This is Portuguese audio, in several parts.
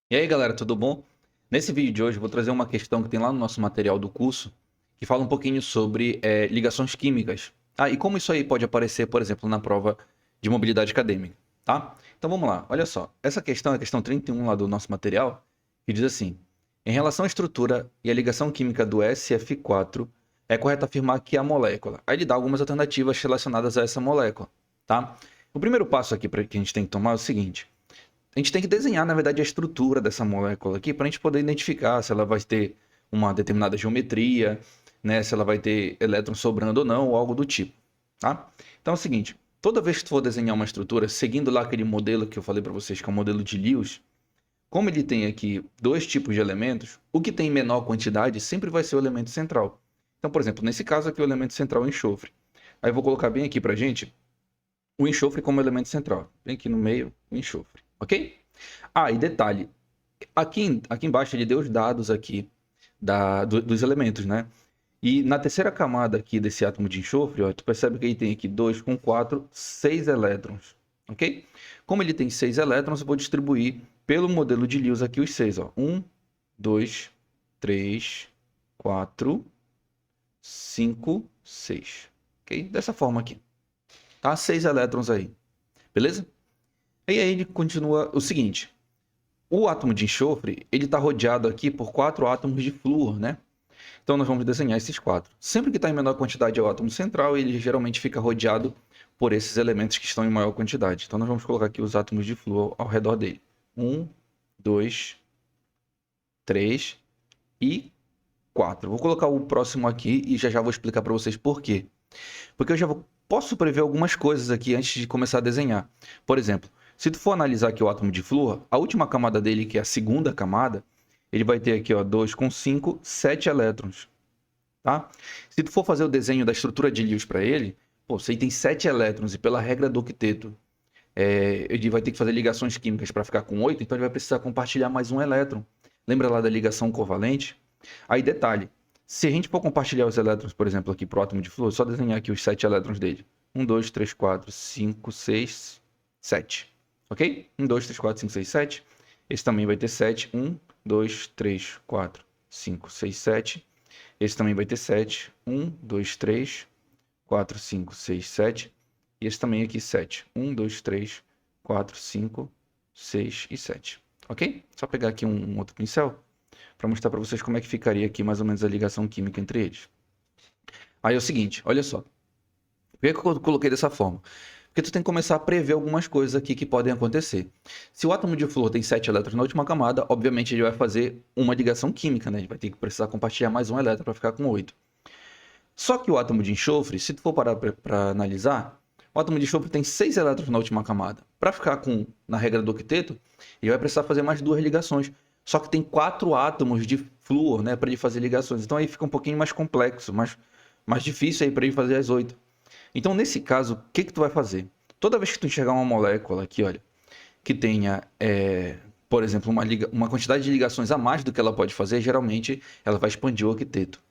E aí, galera, tudo bom? Nesse vídeo de hoje eu vou trazer uma questão que tem lá no nosso material do curso, que fala um pouquinho sobre ligações químicas. E como isso aí pode aparecer, por exemplo, na prova de mobilidade acadêmica, tá? Então vamos lá, olha só. Essa questão é a questão 31 lá do nosso material, que diz assim: em relação à estrutura e à ligação química do SF4, é correto afirmar que a molécula. Aí ele dá algumas alternativas relacionadas a essa molécula, tá? O primeiro passo aqui que a gente tem que tomar é o seguinte: a gente tem que desenhar, na verdade, a estrutura dessa molécula aqui para a gente poder identificar se ela vai ter uma determinada geometria, né? Se ela vai ter elétrons sobrando ou não, ou algo do tipo, tá? Então é o seguinte, toda vez que tu for desenhar uma estrutura, seguindo lá aquele modelo que eu falei para vocês, que é o modelo de Lewis, como ele tem aqui dois tipos de elementos, o que tem menor quantidade sempre vai ser o elemento central. Então, por exemplo, nesse caso aqui o elemento central é o enxofre. Aí eu vou colocar bem aqui para gente o enxofre como elemento central. Bem aqui no meio, o enxofre, ok? E detalhe, aqui embaixo ele deu os dados aqui dos elementos, né? E na terceira camada aqui desse átomo de enxofre, ó, tu percebe que ele tem aqui 2 com 4, 6 elétrons, ok? Como ele tem 6 elétrons, eu vou distribuir pelo modelo de Lewis aqui os 6, ó. 1, 2, 3, 4, 5, 6, ok? Dessa forma aqui, tá? 6 elétrons aí, beleza? E aí ele continua o seguinte: o átomo de enxofre, ele está rodeado aqui por 4 átomos de flúor, né? Então nós vamos desenhar esses 4. Sempre que está em menor quantidade é o átomo central, ele geralmente fica rodeado por esses elementos que estão em maior quantidade. Então nós vamos colocar aqui os átomos de flúor ao redor dele. 1, 2, 3 e 4. Vou colocar o próximo aqui e já vou explicar para vocês por quê. Porque eu posso prever algumas coisas aqui antes de começar a desenhar. Por exemplo, se tu for analisar aqui o átomo de flúor, a última camada dele, que é a segunda camada, ele vai ter aqui, ó, 2 com 5, 7 elétrons, tá? Se tu for fazer o desenho da estrutura de Lewis para ele, pô, se ele tem 7 elétrons e pela regra do octeto, ele vai ter que fazer ligações químicas para ficar com 8, então ele vai precisar compartilhar mais um elétron. Lembra lá da ligação covalente? Aí detalhe, se a gente for compartilhar os elétrons, por exemplo, aqui para o átomo de flúor, só desenhar aqui os 7 elétrons dele. 1, 2, 3, 4, 5, 6, 7. Ok? 1, 2, 3, 4, 5, 6, 7. Esse também vai ter 7. 1, 2, 3, 4, 5, 6, 7. Esse também vai ter 7. 1, 2, 3, 4, 5, 6, 7. E esse também aqui 7. 1, 2, 3, 4, 5, 6 e 7. Ok? Só pegar aqui um outro pincel para mostrar para vocês como é que ficaria aqui mais ou menos a ligação química entre eles. Aí é o seguinte, olha só. Por que eu coloquei dessa forma? Porque tu tem que começar a prever algumas coisas aqui que podem acontecer. Se o átomo de flúor tem 7 elétrons na última camada, obviamente ele vai fazer uma ligação química, né? Ele vai ter que precisar compartilhar mais um elétron para ficar com 8. Só que o átomo de enxofre, se tu for parar para analisar, o átomo de enxofre tem 6 elétrons na última camada. Para ficar na regra do octeto, ele vai precisar fazer mais 2 ligações. Só que tem 4 átomos de flúor, né, para ele fazer ligações. Então aí fica um pouquinho mais complexo, mais difícil aí para ele fazer as 8. Então nesse caso, o que tu vai fazer? Toda vez que tu enxergar uma molécula aqui, olha, que tenha, por exemplo, uma quantidade de ligações a mais do que ela pode fazer, geralmente ela vai expandir o octeto.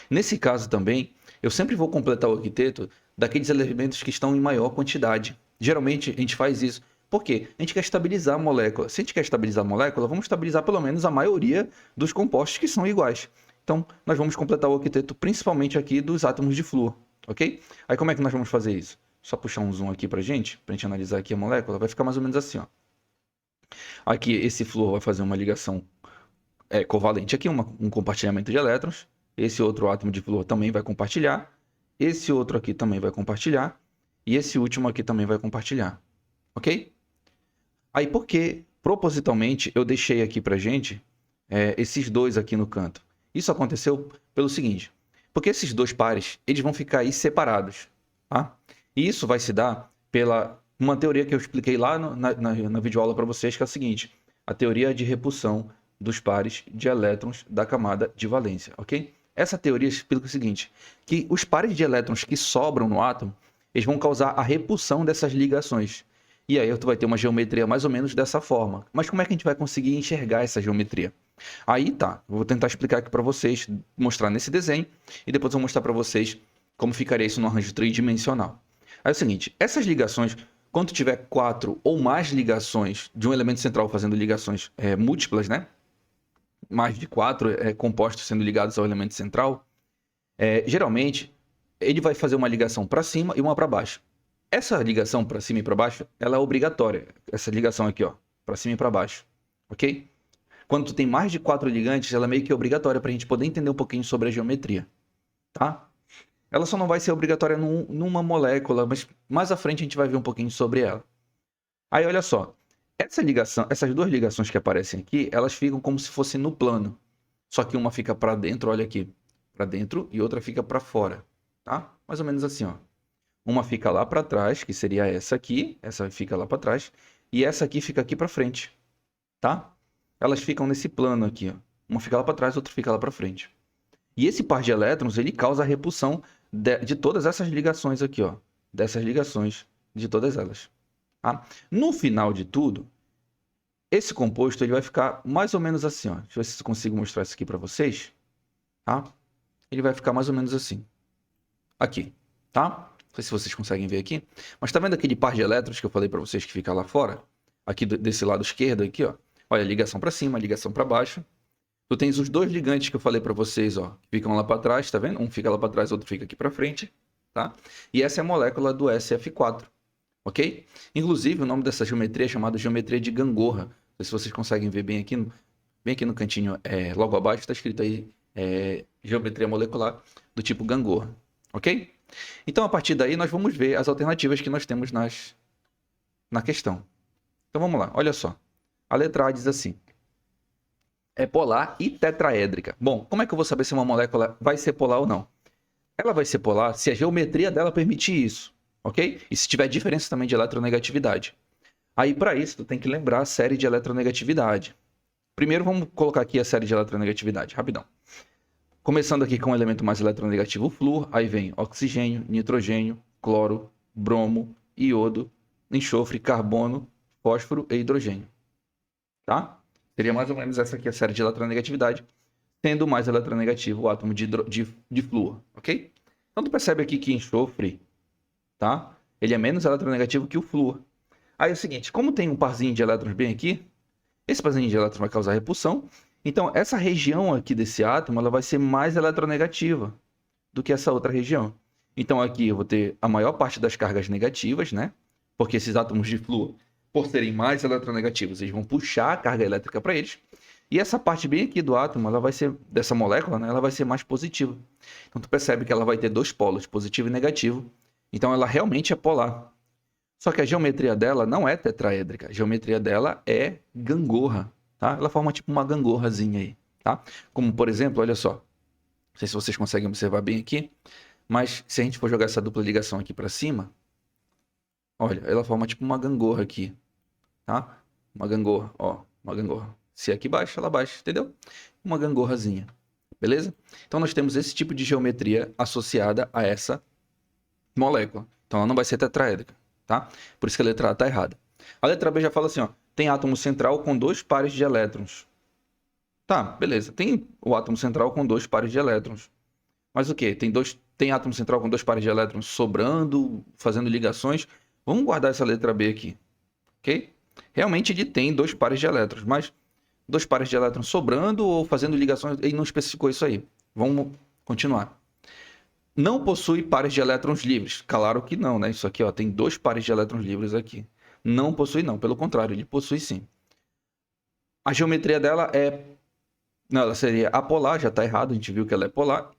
Nesse caso também, eu sempre vou completar o octeto daqueles elementos que estão em maior quantidade. Geralmente a gente faz isso. Por quê? A gente quer estabilizar a molécula. Se a gente quer estabilizar a molécula, vamos estabilizar pelo menos a maioria dos compostos que são iguais. Então, nós vamos completar o octeto principalmente aqui dos átomos de flúor, ok? Aí como é que nós vamos fazer isso? Só puxar um zoom aqui pra gente analisar aqui a molécula, vai ficar mais ou menos assim, ó. Aqui esse flúor vai fazer uma ligação covalente aqui, um compartilhamento de elétrons. Esse outro átomo de flúor também vai compartilhar. Esse outro aqui também vai compartilhar. E esse último aqui também vai compartilhar. Ok? Aí por que, propositalmente, eu deixei aqui pra gente esses dois aqui no canto? Isso aconteceu pelo seguinte. Porque esses dois pares, eles vão ficar aí separados. Tá? E isso vai se dar pela uma teoria que eu expliquei lá na videoaula para vocês, que é a seguinte. A teoria de repulsão dos pares de elétrons da camada de valência, ok? Essa teoria explica o seguinte, que os pares de elétrons que sobram no átomo, eles vão causar a repulsão dessas ligações. E aí tu vai ter uma geometria mais ou menos dessa forma. Mas como é que a gente vai conseguir enxergar essa geometria? Aí tá, eu vou tentar explicar aqui para vocês, mostrar nesse desenho, e depois eu vou mostrar para vocês como ficaria isso no arranjo tridimensional. Aí é o seguinte, essas ligações, Quando tiver 4 ou mais ligações de um elemento central fazendo ligações múltiplas, né? Mais de 4 compostos sendo ligados ao elemento central, geralmente ele vai fazer uma ligação para cima e uma para baixo. Essa ligação para cima e para baixo, ela é obrigatória. Essa ligação aqui, ó, para cima e para baixo, ok? Quando tu tem mais de 4 ligantes, ela é meio que obrigatória para a gente poder entender um pouquinho sobre a geometria, tá? Ela só não vai ser obrigatória numa molécula, mas mais à frente a gente vai ver um pouquinho sobre ela. Aí, olha só, essas duas ligações que aparecem aqui, elas ficam como se fosse no plano. Só que uma fica para dentro, olha aqui, para dentro, e outra fica para fora, tá? Mais ou menos assim, ó. Uma fica lá para trás, que seria essa aqui, essa fica lá para trás, e essa aqui fica aqui para frente, tá? Elas ficam nesse plano aqui, ó. Uma fica lá para trás, outra fica lá para frente. E esse par de elétrons, ele causa a repulsão de todas essas ligações aqui, ó. Dessas ligações, de todas elas. Tá? No final de tudo, esse composto ele vai ficar mais ou menos assim, ó. Deixa eu ver se eu consigo mostrar isso aqui para vocês. Tá? Ele vai ficar mais ou menos assim. Aqui, tá? Não sei se vocês conseguem ver aqui. Mas tá vendo aquele par de elétrons que eu falei para vocês que fica lá fora? Aqui desse lado esquerdo aqui, ó. Olha, ligação para cima, ligação para baixo. Tu tens os dois ligantes que eu falei para vocês, ó, que ficam lá para trás, tá vendo? Um fica lá para trás, outro fica aqui para frente, tá? E essa é a molécula do SF4, ok? Inclusive, o nome dessa geometria é chamada geometria de gangorra. Não sei se vocês conseguem ver bem aqui no cantinho, logo abaixo, está escrito aí geometria molecular do tipo gangorra, ok? Então, a partir daí, nós vamos ver as alternativas que nós temos na questão. Então, vamos lá, olha só. A letra A diz assim: é polar e tetraédrica. Bom, como é que eu vou saber se uma molécula vai ser polar ou não? Ela vai ser polar se a geometria dela permitir isso, ok? E se tiver diferença também de eletronegatividade. Aí, para isso, tu tem que lembrar a série de eletronegatividade. Primeiro, vamos colocar aqui a série de eletronegatividade, rapidão. Começando aqui com o elemento mais eletronegativo, o flúor, aí vem oxigênio, nitrogênio, cloro, bromo, iodo, enxofre, carbono, fósforo e hidrogênio. Tá? Seria mais ou menos essa aqui a série de eletronegatividade, sendo mais eletronegativo o átomo de flúor, ok? Então, tu percebe aqui que enxofre, tá? Ele é menos eletronegativo que o flúor. Aí é o seguinte, como tem um parzinho de elétrons bem aqui, esse parzinho de elétrons vai causar repulsão, então essa região aqui desse átomo, ela vai ser mais eletronegativa do que essa outra região. Então aqui eu vou ter a maior parte das cargas negativas, né? Porque esses átomos de flúor, por serem mais eletronegativos, eles vão puxar a carga elétrica para eles. E essa parte bem aqui do átomo, ela vai ser, dessa molécula, né, ela vai ser mais positiva. Então tu percebe que ela vai ter dois polos, positivo e negativo. Então ela realmente é polar. Só que a geometria dela não é tetraédrica. A geometria dela é gangorra, tá? Ela forma tipo uma gangorrazinha aí, tá? Como, por exemplo, olha só. Não sei se vocês conseguem observar bem aqui. Mas se a gente for jogar essa dupla ligação aqui para cima, olha, ela forma tipo uma gangorra aqui, tá? Uma gangorra, ó, uma gangorra. Se aqui baixa, ela baixa, entendeu? Uma gangorrazinha, beleza? Então nós temos esse tipo de geometria associada a essa molécula. Então ela não vai ser tetraédrica, tá? Por isso que a letra A está errada. A letra B já fala assim, ó, tem átomo central com 2 pares de elétrons. Tá, beleza. Tem o átomo central com 2 pares de elétrons. Mas o quê? Tem átomo central com 2 pares de elétrons sobrando, fazendo ligações. Vamos guardar essa letra B aqui, ok? Realmente ele tem 2 pares de elétrons, mas 2 pares de elétrons sobrando ou fazendo ligações, ele não especificou isso aí. Vamos continuar. Não possui pares de elétrons livres. Claro que não, né? Isso aqui, ó, tem 2 pares de elétrons livres aqui. Não possui não, pelo contrário, ele possui sim. A geometria dela é... Não, ela seria apolar, já está errado, a gente viu que ela é polar.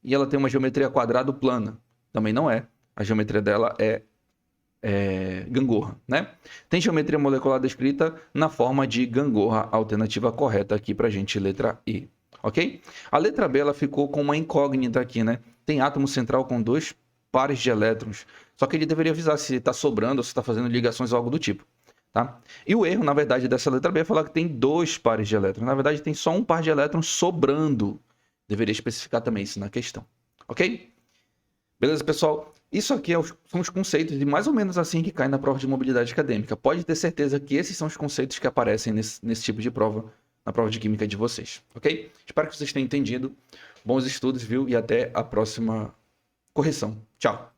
E ela tem uma geometria quadrado plana. Também não é. A geometria dela é gangorra, né? Tem geometria molecular descrita na forma de gangorra, alternativa correta aqui pra gente, letra E, ok? A letra B, ela ficou com uma incógnita aqui, né? Tem átomo central com 2 pares de elétrons, só que ele deveria avisar se está sobrando ou se está fazendo ligações ou algo do tipo, tá? E o erro, na verdade, dessa letra B é falar que tem 2 pares de elétrons. Na verdade, tem só um par de elétrons sobrando. Deveria especificar também isso na questão, ok? Beleza, pessoal? Isso aqui são os conceitos de mais ou menos assim que cai na prova de mobilidade acadêmica. Pode ter certeza que esses são os conceitos que aparecem nesse tipo de prova, na prova de química de vocês, ok? Espero que vocês tenham entendido. Bons estudos, viu? E até a próxima correção. Tchau!